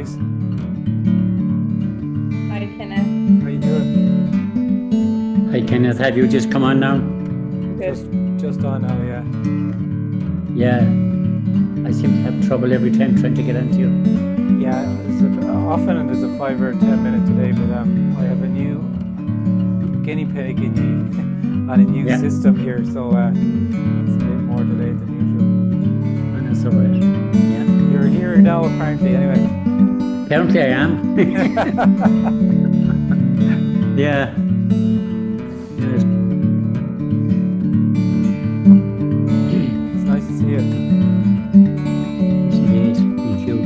Grace. Hi, Kenneth. How you doing? Hi Kenneth, have you just come on now? Just on now, yeah. Yeah. I seem to have trouble every time trying to get into you. Yeah, often there's a 5 or 10 minute delay, but I have a new guinea pig on a new system here, so it's a bit more delayed than usual. And that's all right. Yeah. You're here now, apparently, anyway. Apparently I am. Yeah. It's nice to see you. Indeed, me too.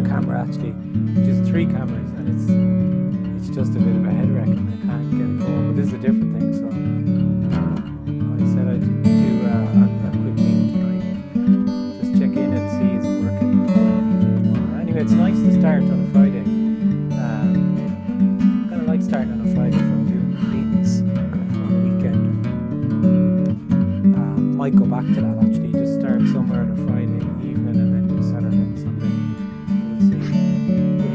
Camera actually, which is 3 cameras, and it's just a bit of a head wreck and I can't get it going, but this is a different thing, so I said I'd do a quick meeting tonight, just check in and see is it working tomorrow. Anyway, it's nice to start on a Friday. I kind of like starting on a Friday from doing meetings on the weekend. Might go back to that actually, just start somewhere on a Friday evening and then do Saturday and Sunday.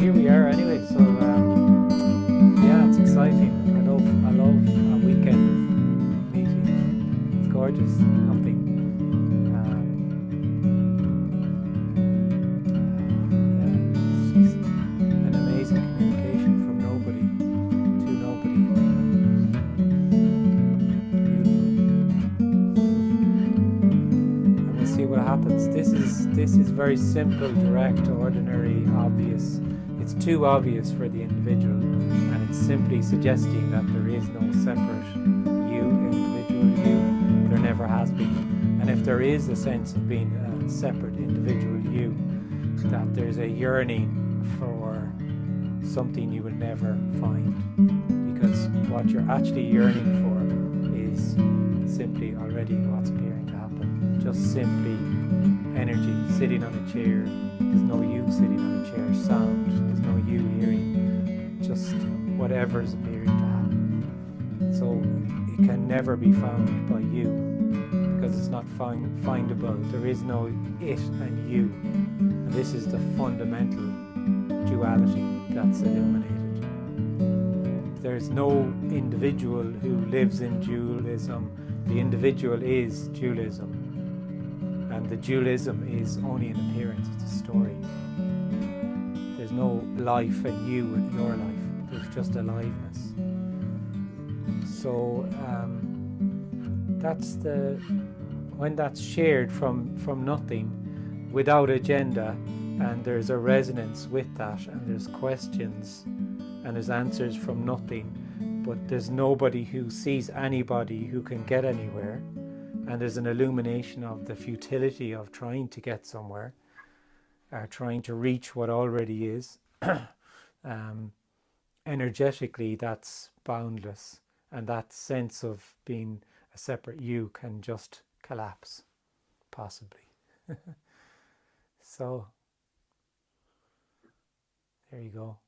Here we are anyway, so yeah, it's exciting. I love a weekend of meetings. It's gorgeous. Nothing. Yeah, it's just an amazing communication from nobody to nobody. Beautiful. And we'll see what happens. This is very simple, direct, ordinary, obvious. It's too obvious for the individual, and it's simply suggesting that there is no separate you, individual you. There never has been. And if there is a sense of being a separate individual you, that there's a yearning for something you will never find. Because what you're actually yearning for is simply already what's appearing to happen. Just simply energy sitting on a chair. There's no you sitting on a chair. Sound. There's no you hearing. Just whatever's appearing to happen. So it can never be found by you because it's not findable. There is no it and you. And this is the fundamental duality that's illuminated. There's no individual who lives in dualism. The individual is dualism. And the dualism is only an appearance, it's a story. There's no life and you and your life, there's just aliveness. So when that's shared from nothing, without agenda, and there's a resonance with that, and there's questions, and there's answers from nothing, but there's nobody who sees anybody who can get anywhere. And there's an illumination of the futility of trying to get somewhere, trying to reach what already is. Energetically, that's boundless. And that sense of being a separate you can just collapse, possibly. So, there you go.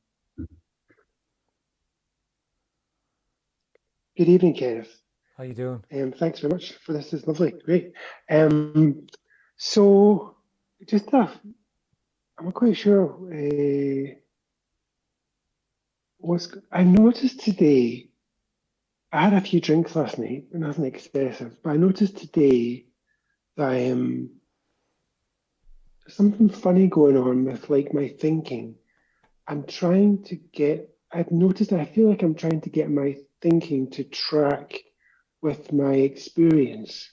Good evening, Kenneth. How you doing? Thanks very much for this. It's lovely, great. So, just I'm not quite sure. I noticed today. I had a few drinks last night, nothing excessive, but I noticed today that there's something funny going on with like my thinking. I've noticed I feel like I'm trying to get my thinking to track with my experience.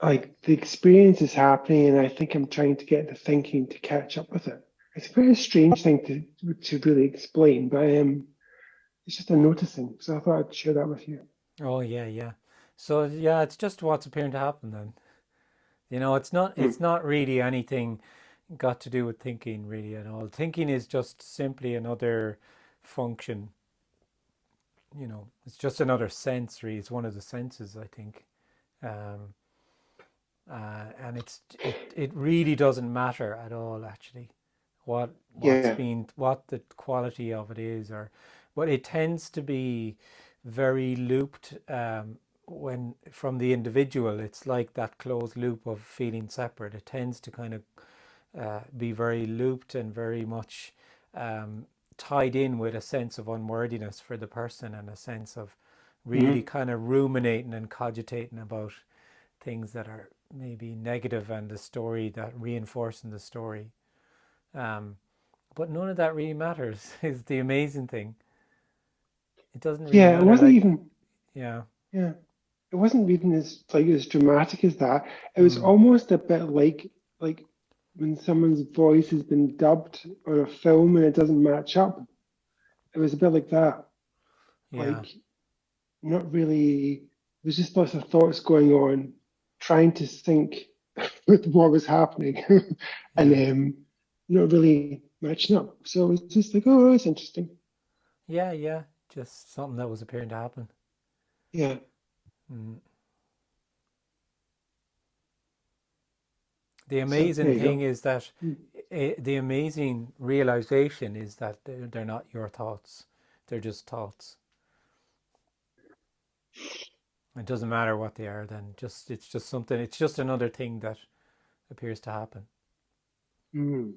Like the experience is happening and I think I'm trying to get the thinking to catch up with it. It's a very strange thing to really explain, but it's just a noticing. So I thought I'd share that with you. Oh yeah, yeah. So yeah, it's just what's appearing to happen then. It's Mm. not really anything got to do with thinking really at all. Thinking is just simply another function. It's just another sense really. It's one of the senses, I think. Um, and it really doesn't matter at all actually Yeah, what the quality of it is, or but it tends to be very looped, when from the individual. It's like that closed loop of feeling separate. It tends to kind of be very looped and very much tied in with a sense of unworthiness for the person, and a sense of really hmm kind of ruminating and cogitating about things that are maybe negative, and the story that reinforcing the story. Um, but none of that really matters is the amazing thing. It doesn't really yeah. It matter. wasn't Like, even. yeah. Yeah, it wasn't even as dramatic as that. It was Mm, almost a bit like when someone's voice has been dubbed on a film and it doesn't match up. It was a bit like that. yeah. Like not really. There's just lots of thoughts going on, trying to sync with what was happening, and Yeah. not really matching up. So it was just like, oh, that's interesting. Yeah. Yeah. Just something that was appearing to happen. Yeah, Mm. The so there amazing you thing go. is that Mm. the amazing realization is that they're not your thoughts. They're just thoughts. It doesn't matter what they are then. It's just something. It's just another thing that appears to happen. Mm.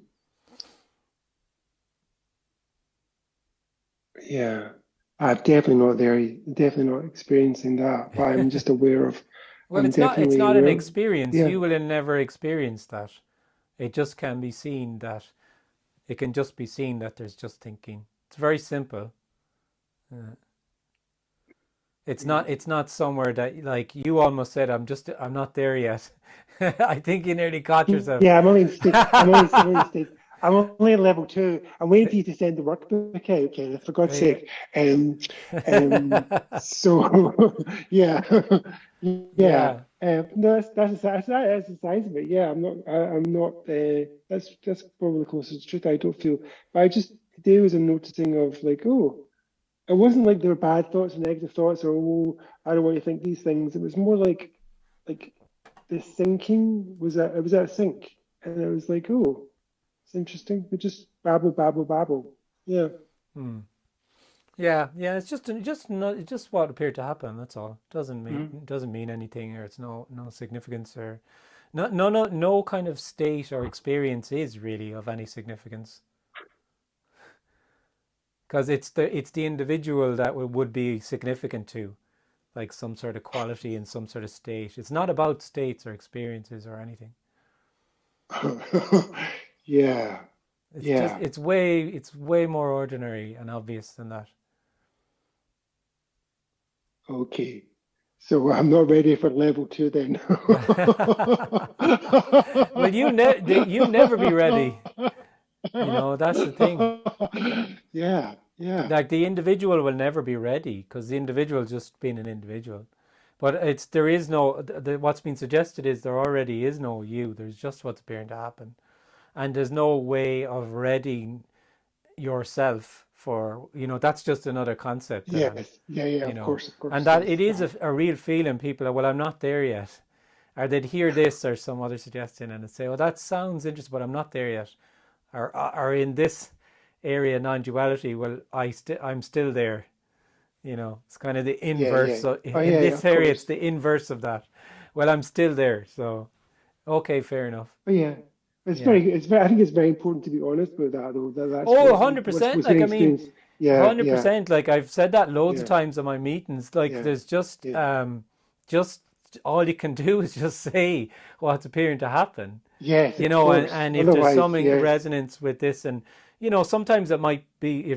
Yeah, I'm definitely not there. Definitely not experiencing that, but I'm just aware of. Well, I'm it's definitely not an aware. experience. Yeah. You will never experience that. It just can be seen that it can just be seen that there's just thinking. It's very simple. Uh, Mm. it's not somewhere that, like you almost said, I'm not there yet. I think you nearly caught yourself. Yeah, I'm only in state. I'm only in state. I'm only in level two. I'm waiting for you to send the workbook out, Kenneth, for God's Yeah. sake. So yeah, yeah. Yeah. No, that's the size of it. Yeah, I'm not. That's probably the closest to truth. I don't feel. But I just today was a noticing of like, oh, it wasn't like there were bad thoughts and negative thoughts, or oh, I don't want to think these things. It was more like the syncing was at it was at sync, and it was like, oh, it's interesting. We just babble, babble, babble. Yeah. Hmm. Yeah, yeah. It's just what appeared to happen. That's all. Mhm. Doesn't mean anything, or it's no significance, or no kind of state or experience is really of any significance, because it's the individual that would be significant to, like some sort of quality in some sort of state. It's not about states or experiences or anything. Yeah. Yeah. It's way more ordinary and obvious than that. Okay. So I'm not ready for level two then. Well, you never be ready. That's the thing. Yeah. Yeah. Like the individual will never be ready, because the individual just being an individual. But there is no what's been suggested is there already is no you. There's just what's appearing to happen, and there's no way of readying yourself for, that's just another concept that I'm Yes. Yeah. Yeah. you Of know course. Of and course. that it Yes. is a real feeling. People are, well, I'm not there yet, or they'd hear this or some other suggestion and they'd say, oh, that sounds interesting, but I'm not there yet. Or in this area, non-duality, well, I'm still there. It's kind of the Yeah. inverse. Yeah. So Oh in yeah. Yeah. this Of area, it's course. the inverse of that. Well, I'm still there. So okay, fair enough. But yeah, Yeah. it's very, I think it's very important to be honest with that, though, that that's Oh, what's 100%. Like, getting I mean, experienced. Yeah, yeah, 100%. Like, I've said that loads of yeah, times in my meetings. Like, yeah, there's yeah. just all you can do is just say what's appearing to happen. Yes, of And, course. and if there's Otherwise, some yes. resonance with this, and sometimes it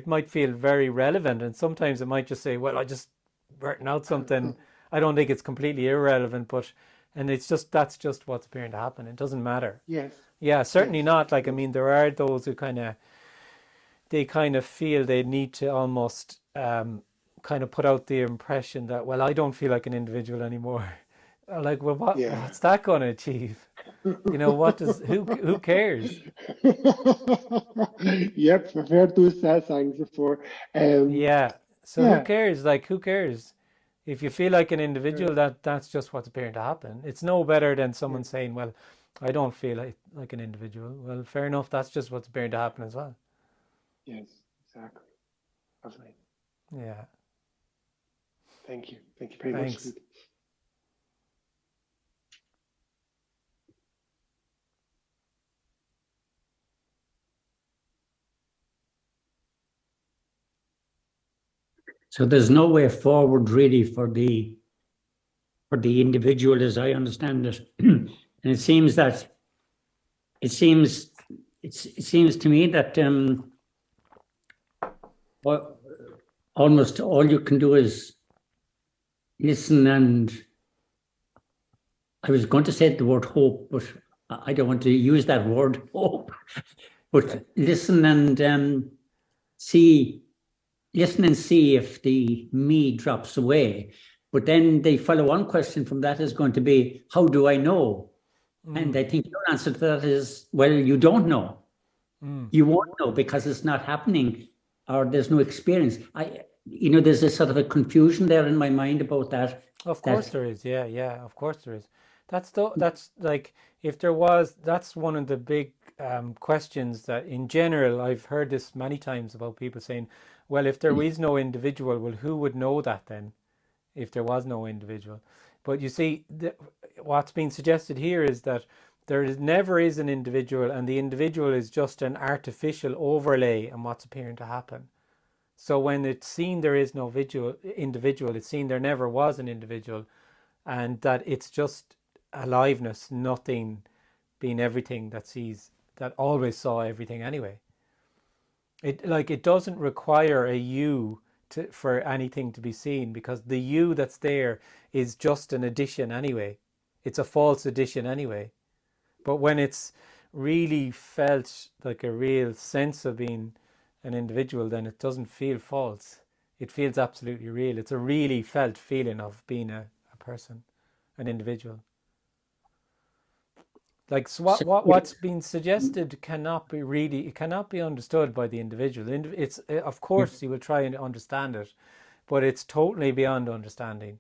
might feel very relevant, and sometimes it might just say, well, I just written out something. I don't think it's completely irrelevant, but and it's just that's just what's appearing to happen. It doesn't matter. Yes. Yeah, certainly Yes. not. Like, I Yes. mean, there are those who they kind of feel they need to almost kind of put out the impression that, well, I don't feel like an individual anymore. Like, well, Yeah. what's that going to achieve? You know, what does who cares? Yep, I've heard those sayings before. Yeah. So who Yeah. cares? Like, who cares? If you feel like an Yeah. individual, that's just what's appearing to happen. It's no better than Yeah. someone saying, well, I don't feel like an individual. Well, fair enough. That's just what's appearing to happen as well. Yes, exactly. Lovely. Yeah. Thank you. Thank you very much. Thanks. So there's no way forward really for the individual, as I understand it. And it seems that it seems it seems to me that well, almost all you can do is listen, and I was going to say the word hope, but I don't want to use that word hope. But listen and see, listen and see if the me drops away. But then the follow-on question from that is going to be, how do I know? And I think your answer to that is, well, you don't know. You won't know because it's not happening, or there's no experience. There's a sort of a confusion there in my mind about that. Of course That there is. Yeah, yeah. Of course there is. That's like, if there was. That's one of the big questions that, in general, I've heard this many times about people saying, "Well, if there is no individual, well, who would know that then? If there was no individual." But you see, what's being suggested here is that never is an individual, and the individual is just an artificial overlay on what's appearing to happen. So when it's seen there is no individual, it's seen there never was an individual, and that it's just aliveness, nothing being everything that always saw everything anyway. It doesn't require a you for anything to be seen, because the you that's there is just an addition anyway. It's a false addition anyway. But when it's really felt like a real sense of being an individual, then it doesn't feel false. It feels absolutely real. It's a really felt feeling of being a person, an individual. Like, so so, what's been suggested it cannot be understood by the individual. It's, of course you will try and understand it, but it's totally beyond understanding.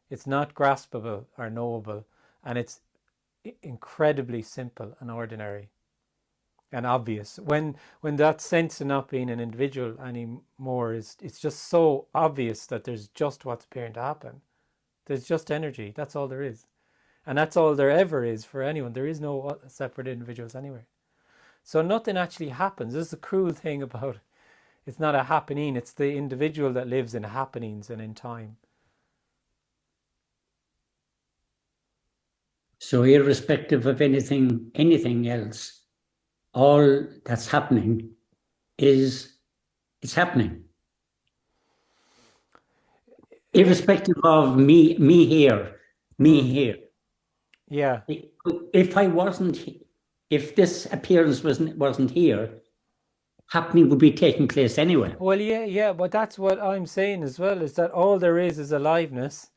It's not graspable or knowable, and it's incredibly simple and ordinary and obvious. When that sense of not being an individual anymore it's just so obvious that there's just what's appearing to happen. There's just energy. That's all there is. And that's all there ever is for anyone. There is no separate individuals anywhere. So nothing actually happens. This is the cruel thing about it. It's not a happening. It's the individual that lives in happenings and in time. so irrespective of anything else, all that's happening is it's happening. Irrespective of me here, here. Yeah. If I wasn't, if this appearance wasn't here, happening would be taking place anyway. Well, yeah, but that's what I'm saying as well, is that all there is aliveness,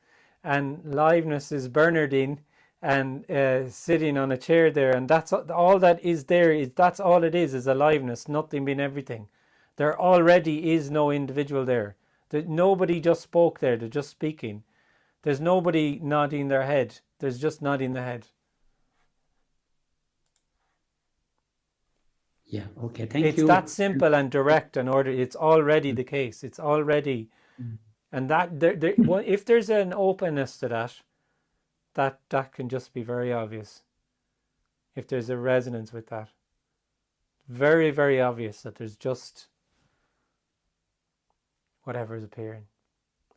and liveness is Bernardine, and sitting on a chair there, and that's all that is there. That's all it is aliveness, nothing being everything. There already is no individual there. Nobody just spoke there, they're just speaking. There's nobody nodding their head, there's just nodding the head. Yeah, okay, thank It's you. that simple and direct and order. It's already the case. It's already, and that if there's an openness to that can just be very obvious. If there's a resonance with that, very, very obvious that there's just whatever is appearing,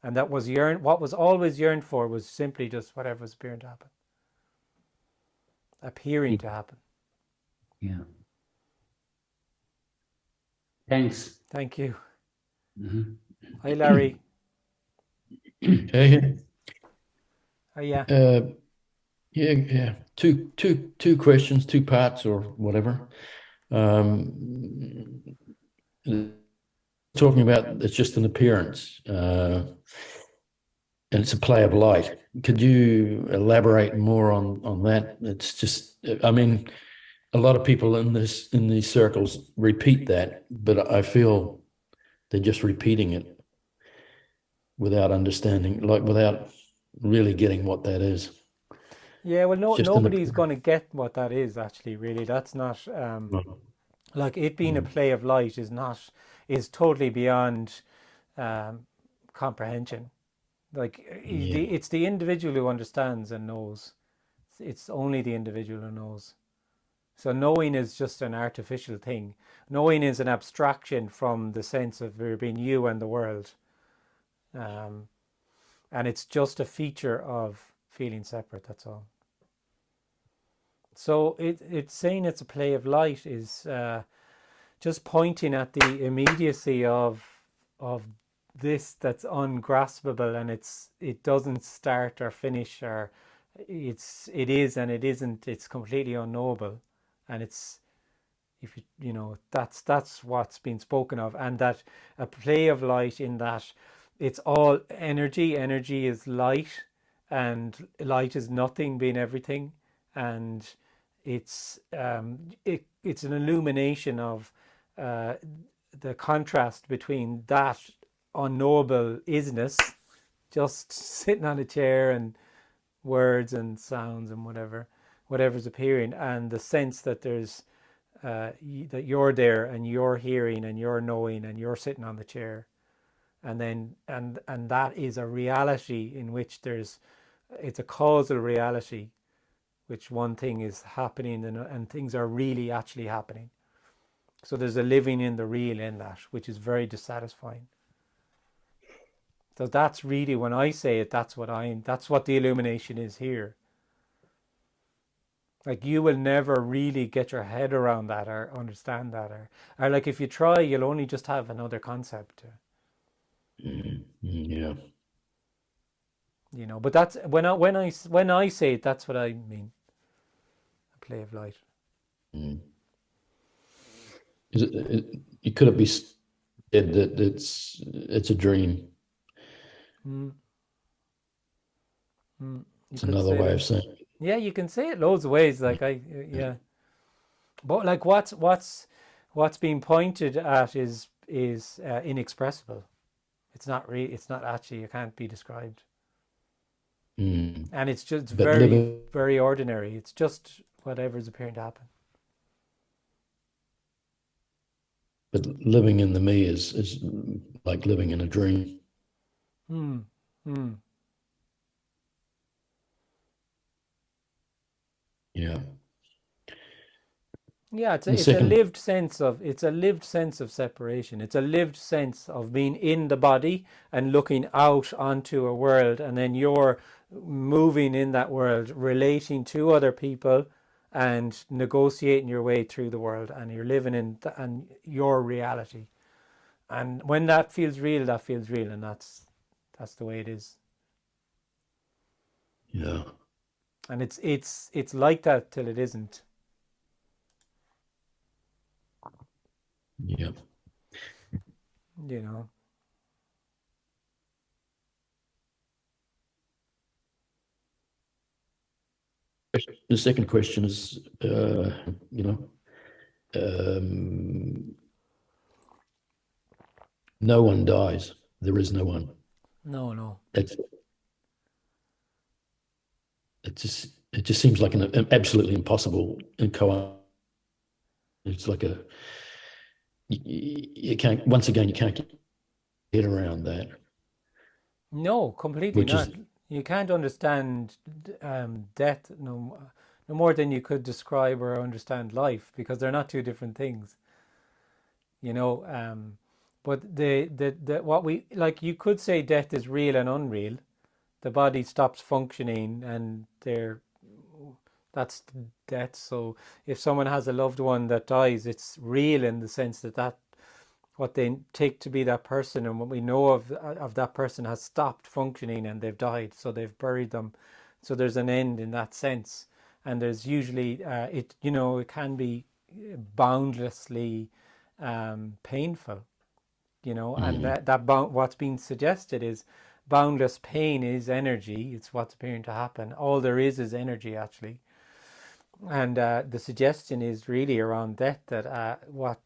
and what was always yearned for was simply just whatever was appearing to happen. Yeah. Thanks. Thank you. Mm-hmm. Hi, Larry. Hey, Oh, yeah. Yeah. Two questions, two parts, or whatever. Um, Talking about it's just an appearance, and it's a play of light. Could you elaborate more on that? It's just, I mean, a lot of people in these circles repeat that, but I feel they're just repeating it without understanding, like without really getting what that is. Yeah, well, It's no, just an nobody's appearance. going to get what that is actually. Really, that's not Mm, like it being a mm, play of light is not is totally beyond um, comprehension. Like yeah, it's the individual who understands and knows. It's only the individual who knows. So knowing is just an artificial thing. Knowing is an abstraction from the sense of there being you and the world, um, and it's just a feature of feeling separate. That's all. So it's saying it's a play of light is just pointing at the immediacy of this that's ungraspable, and it doesn't start or finish, or it is and it isn't. It's completely unknowable, and it's if you know that's what's been spoken of, and that a play of light in that it's all energy. Energy is light, and light is nothing being everything, and it's an illumination of uh, the contrast between that unknowable isness, just sitting on a chair and words and sounds and whatever's appearing, and the sense that there's that you're there and you're hearing and you're knowing and you're sitting on the chair, and then and that is a reality in which it's a causal reality, which one thing is happening and things are really actually happening. So there's a living in the real in that, which is very dissatisfying. So that's really, when I say it, that's what the illumination is here. Like you will never really get your head around that or understand that, or like if you try, you'll only just have another concept, yeah. But that's when I say it, that's what I mean. A play of light. Mm. Could it be said that it's a dream? Mm, you It's could another say way that. of saying it. Yeah, you can say it loads of ways. Like yeah, but like what's being pointed at is inexpressible. It's not actually. It can't be described, Mm. and it's just But very living, very ordinary. It's just whatever's appearing to happen. but living in the me is like living in a dream. Hmm. Hmm. Yeah. Yeah, The it's a second, lived sense of separation. It's a lived sense of being in the body and looking out onto a world, and then you're moving in that world, relating to other people, and negotiating your way through the world, and you're living in and your reality. And when that feels real, and that's the way it is. yeah, And it's like that till it isn't. yeah. You know. The second question is, you know, um, no one dies. There is no one. No, no. It's it just seems like an absolutely impossible and it's like you can't, once again, you can't get around that, No, completely which is not. You can't understand death no more than you could describe or understand life, because they're not two different things, you know. But the what we like, you could say death is real and unreal. The body stops functioning, and that's death. So if someone has a loved one that dies, it's real in the sense that what they take to be that person and what we know of that person has stopped functioning and they've died, so they've buried them. So there's an end in that sense, and there's usually it can be boundlessly painful, and what's being suggested is boundless pain is energy. It's what's appearing to happen. All there is energy, actually. And the suggestion is really around death, that what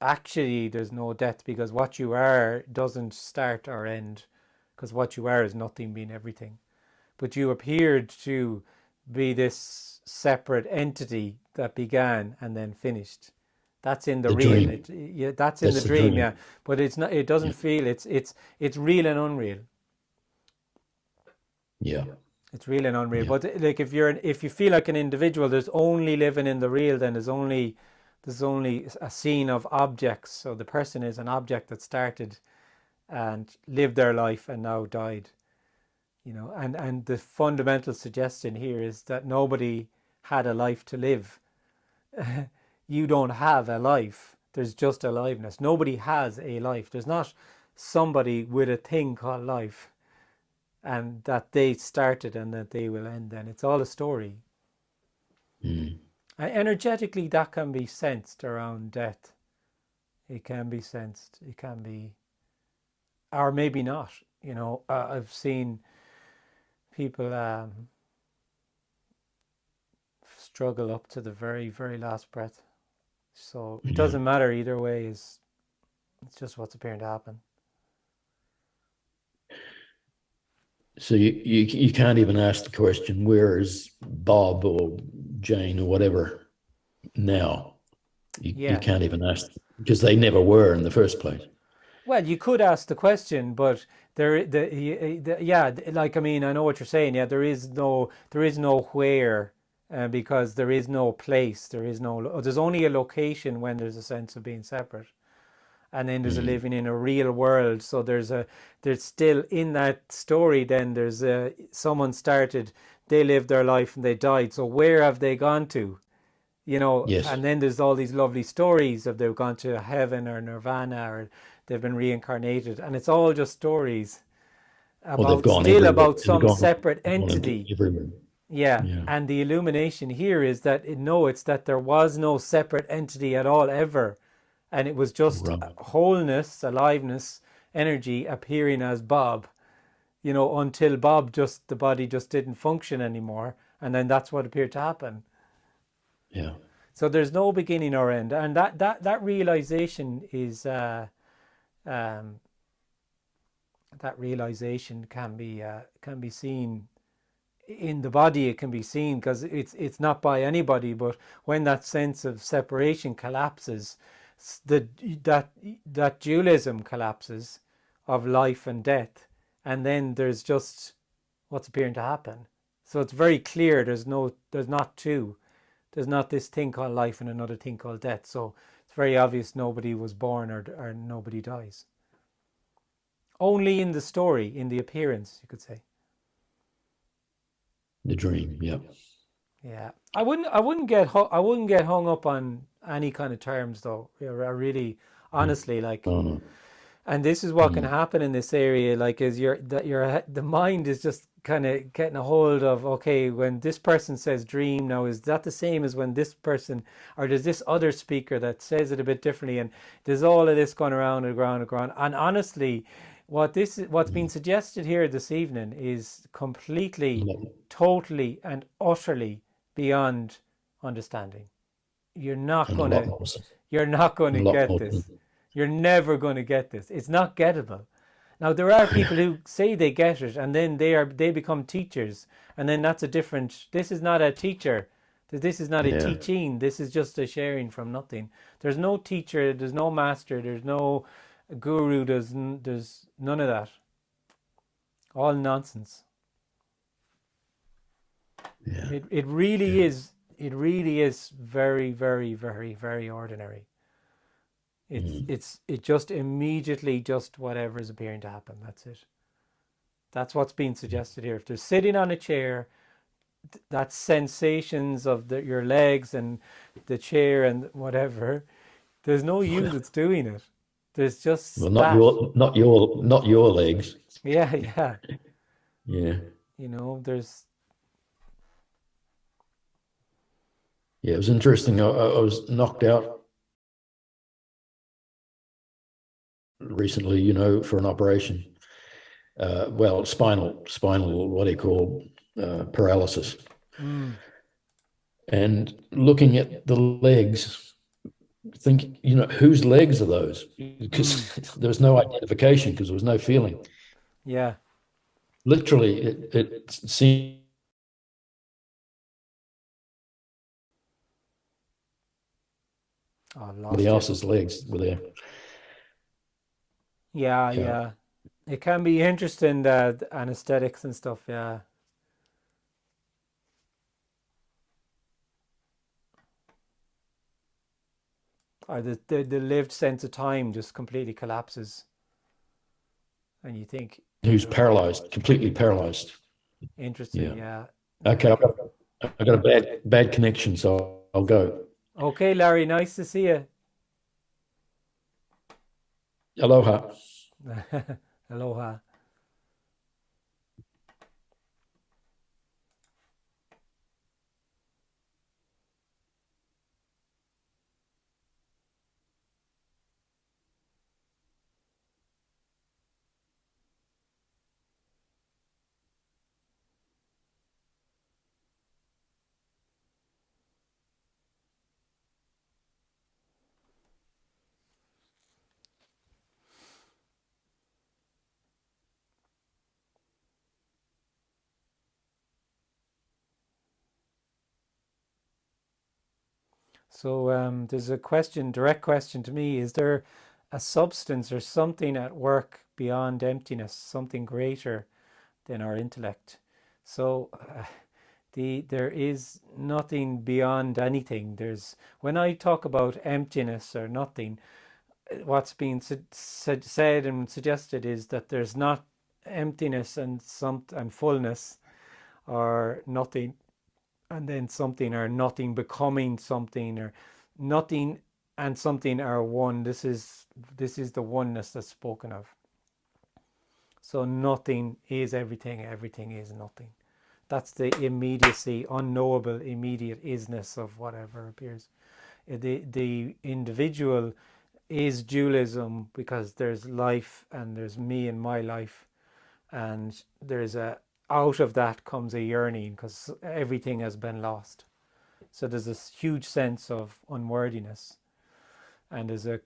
actually there's no death, because what you are doesn't start or end, because what you are is nothing being everything. But you appeared to be this separate entity that began and then finished. That's in the real. That's in the dream, yeah. But it's not. It doesn't feel. It's real and unreal. Yeah. It's real and unreal. But like if you feel like an individual, there's only living in the real. Then there's only a scene of objects. So the person is an object that started and lived their life and now died. And the fundamental suggestion here is that nobody had a life to live. You don't have a life. There's just aliveness. Nobody has a life. There's not somebody with a thing called life, and that they started and that they will end. Then it's all a story. And energetically, that can be sensed around death. It can be sensed. It can be, or maybe not. I've seen people struggle up to the very, very last breath. So it doesn't matter either way. It's just what's appearing to happen. So you can't even ask the question, where is Bob or Jane or whatever now? You can't even ask, because they never were in the first place. Well, you could ask the question, but I know what you're saying. Yeah, there is no where, because there is no place. There's only a location when there's a sense of being separate, and then there's a living in a real world. So there's still in that story. Then there's someone started, they lived their life and they died. So where have they gone to? Yes. And then there's all these lovely stories of they've gone to heaven or nirvana, or they've been reincarnated, and it's all just stories about some separate entity. Yeah. And the illumination here is that it's that there was no separate entity at all ever, and it was just wholeness, aliveness, energy appearing as Bob, until the body just didn't function anymore, and then that's what appeared to happen. Yeah. So there's no beginning or end, and that realization is that realization can be seen in the body. It can be seen because it's not by anybody, but when that sense of separation collapses, that dualism collapses of life and death, and then there's just what's appearing to happen. So it's very clear. There's not two. There's not this thing called life and another thing called death. So it's very obvious nobody was born or nobody dies. Only in the story, in the appearance, you could say. The dream, yeah. Yeah, I wouldn't get hung up on any kind of terms, though. Really, honestly, like. And this is what can happen in this area, like, is the mind is just kind of getting a hold of, okay, when this person says dream, now is that the same as when this person, or there's this other speaker that says it a bit differently, and there's all of this going around and around and around. And honestly, what's been suggested here this evening is completely, totally, and utterly beyond understanding. You're not going to get this. You're never going to get this. It's not gettable. Now, there are people who say they get it, and then they become teachers, and then that's a different. This is not a teacher. This is not a teaching. This is just a sharing from nothing. There's no teacher. There's no master. There's no guru. There's none of that. All nonsense. Yeah. It really is. It really is very, very, very, very ordinary. It's just immediately just whatever is appearing to happen. That's it. That's what's being suggested here. If they're sitting on a chair, that sensations of your legs and the chair and whatever, there's no you that's doing it. There's just not your legs. Yeah. Yeah. There's Yeah, it was interesting. I was knocked out recently, for an operation. Well, spinal, what do you call paralysis? Mm, And looking at the legs, think, whose legs are those? Because mm, there was no identification because there was no feeling. yeah. Literally, it seemed Oh, I somebody lost you. else's legs were there. Yeah, Yeah. yeah. It can be interesting, the anesthetics and stuff, yeah. Or the lived sense of time just completely collapses. And you think, Who's paralyzed, completely paralyzed. interesting, Yeah. yeah. Okay, I've got a bad connection, so I'll go. Okay, Larry, nice to see you. Aloha. Aloha. So there's a question, direct question to me. Is there a substance or something at work beyond emptiness, something greater than our intellect? So there is nothing beyond anything. There's when I talk about emptiness or nothing, what's being said and suggested is that there's not emptiness and fullness or nothing, and then something or nothing becoming something, or nothing and something are one. This is the oneness that's spoken of. So nothing is everything, everything is nothing. That's the immediacy, unknowable immediate isness of whatever appears. The individual is dualism because there's life and there's me and my life, and there's a out of that comes a yearning because everything has been lost. So there's this huge sense of unworthiness, and there's a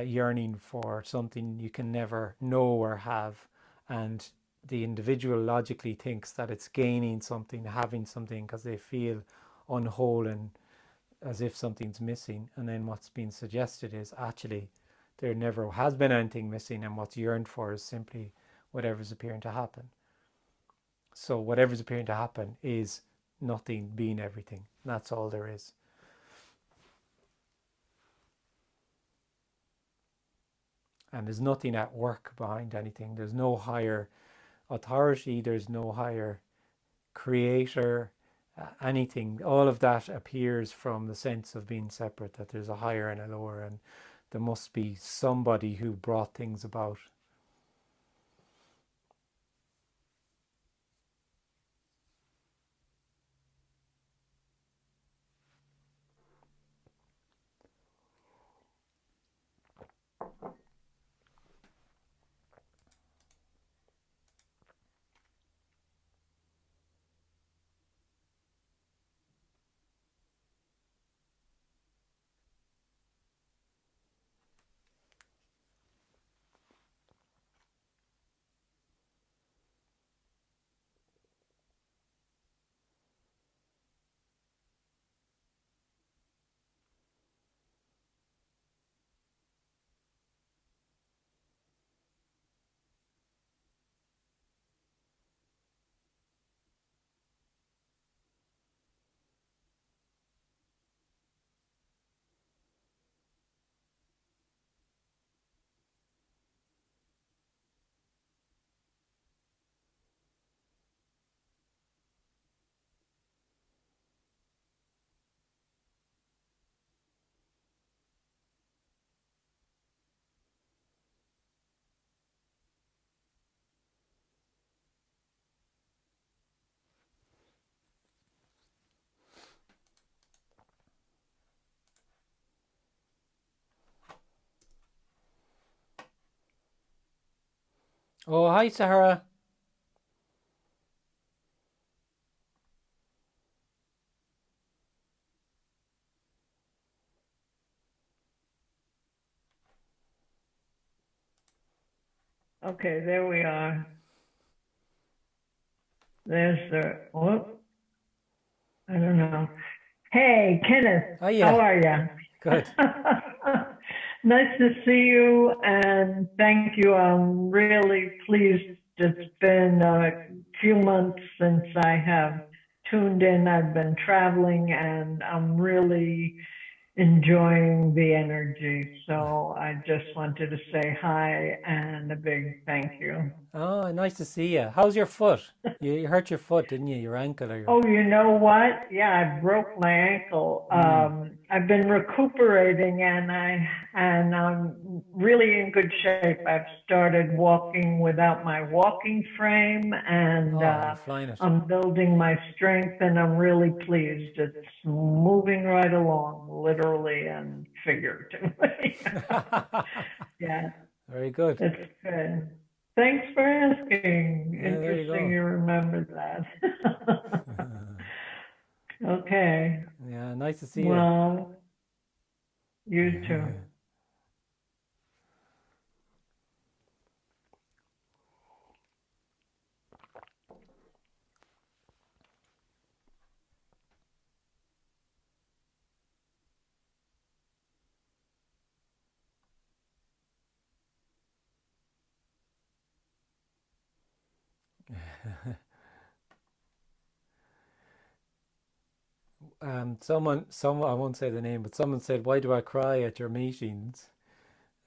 yearning for something you can never know or have. And the individual logically thinks that it's gaining something, having something, because they feel unwhole and as if something's missing. And then what's being suggested is actually there never has been anything missing, and what's yearned for is simply whatever's appearing to happen. So whatever's appearing to happen is nothing being everything. That's all there is. And there's nothing at work behind anything. There's no higher authority, there's no higher creator, anything. All of that appears from the sense of being separate, that there's a higher and a lower, and there must be somebody who brought things about. Oh, hi, Sarah. Okay, there we are. There's the, oh, I don't know. Hey, Kenneth, Oh, how yeah. are you? Good. Nice to see you and thank you. I'm really pleased. It's been a few months since I have tuned in. I've been traveling and I'm really enjoying the energy. So I just wanted to say hi and a big thank you. Oh, nice to see you. How's your foot? You hurt your foot, didn't you? Your ankle or your... Oh, you know what? Yeah, I broke my ankle. Mm. I've been recuperating and I'm really in good shape. I've started walking without my walking frame and Oh, you're flying it. I'm building my strength and I'm really pleased. It's moving right along, literally and figuratively. Yeah, Very good. it's good. Thanks for asking. Yeah, there you Interesting go. you remembered that. Okay. Yeah, nice to see you. Well, you too. Someone, I won't say the name, but someone said, "Why do I cry at your meetings?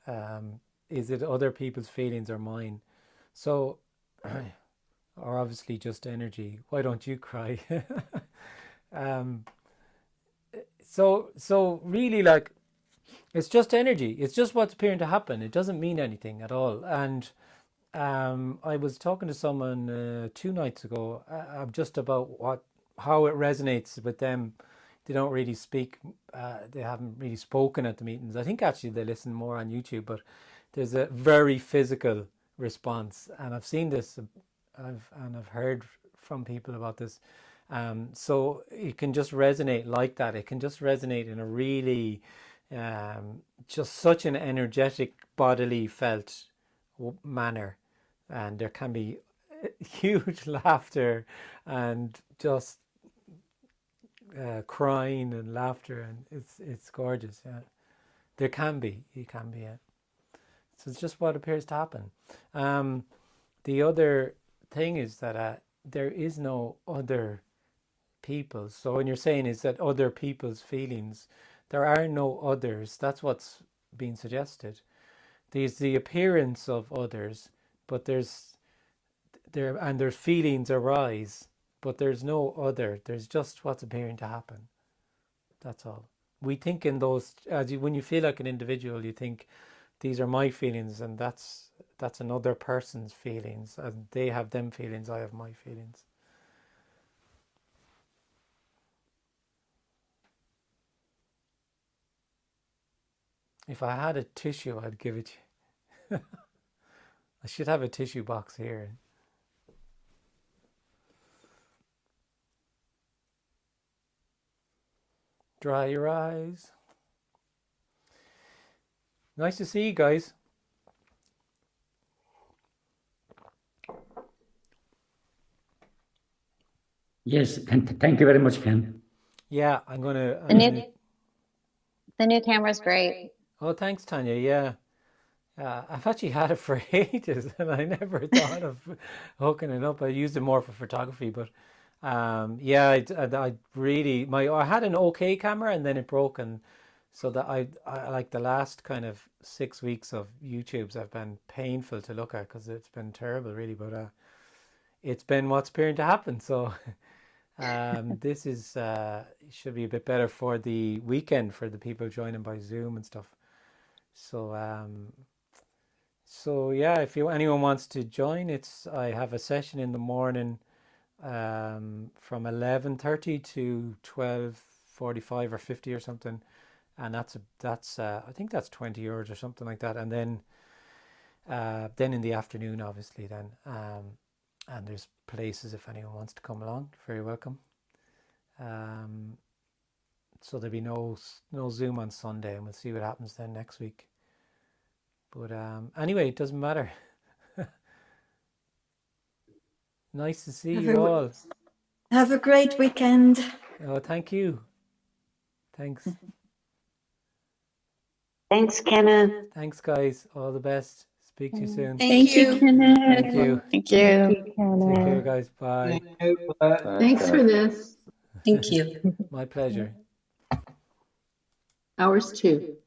Um, is it other people's feelings or mine?" So, or obviously just energy. Why don't you cry? um, so really, like, it's just energy. It's just what's appearing to happen. It doesn't mean anything at all. And I was talking to someone 2 nights ago just about how it resonates with them. They don't really speak. They haven't really spoken at the meetings. I think actually they listen more on YouTube. But there's a very physical response, and I've seen this. I've heard from people about this. So it can just resonate like that. It can just resonate in a really just such an energetic, bodily felt manner, and there can be huge laughter and just crying and laughter, and it's gorgeous. Yeah, there can be, it can be. Yeah. So it's just what appears to happen. Um, the other thing is that there is no other people. So when you're saying is that other people's feelings, there are no others. That's what's being suggested. There's the appearance of others, but there's feelings arise, but there's no other. There's just what's appearing to happen. That's all. We think in those when you feel like an individual, you think these are my feelings, and that's another person's feelings, and they have them feelings. I have my feelings. If I had a tissue, I'd give it you. I should have a tissue box here. Dry your eyes. Nice to see you guys. Yes, thank you very much, Ken. Yeah, The new camera's great. Oh, thanks, Tanya. Yeah. I've actually had it for ages, and I never thought of hooking it up. I used it more for photography, but yeah, I really I had an okay camera, and then it broke, and so that I like the last kind of 6 weeks of YouTube's have been painful to look at because it's been terrible, really. But it's been what's appearing to happen. So this is should be a bit better for the weekend for the people joining by Zoom and stuff. So so yeah, if anyone wants to join, I have a session in the morning from 11:30 to 12:45 or 50 or something, and that's I think that's €20 or something like that. And then Then in the afternoon, obviously, then. And there's places if anyone wants to come along, very welcome. So there'll be no Zoom on Sunday, and we'll see what happens then next week. But anyway, it doesn't matter. Nice to see you all. Have a great weekend. Oh, thank you. Thanks. Thanks, Kenneth. Thanks, guys. All the best. Speak to you soon. Thank you, Kenneth. Thank you. Thank you. Take care, guys. Bye. Thanks for this. Thank you. My pleasure. Ours too.